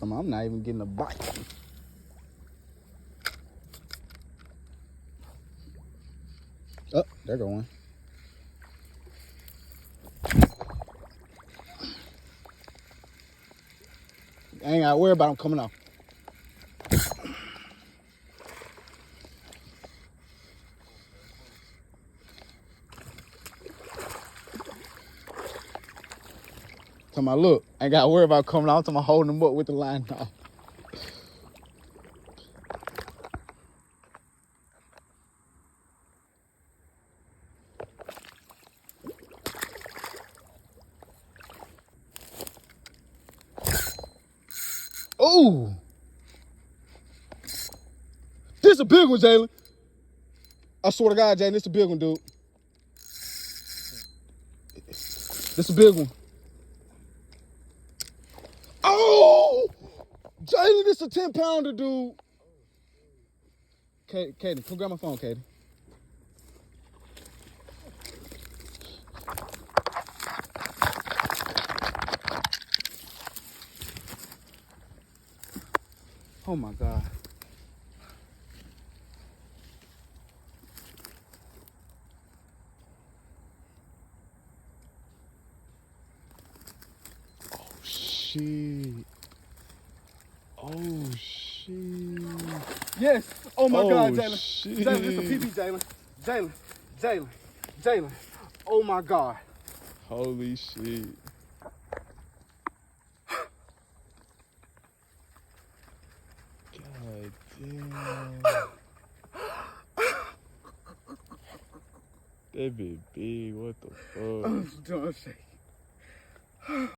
I'm not even getting a bite. Oh, there go one. I ain't gotta worry about them coming off. Tell my look, I ain't gotta worry about coming off. I'm holding them up with the line off. Ooh! This a big one, Jalen. I swear to God, Jalen, this a big one, dude. This a big one. Oh! Jalen, this a 10-pounder, dude. Katie, come grab my phone, Katie. Oh my God. Oh shit. Oh shit. Yes. Oh my God, Jalen. Jalen, this a PB, Jalen. Jalen. Oh my God. Holy shit. God damn. That bit big. What the fuck? Don't shake.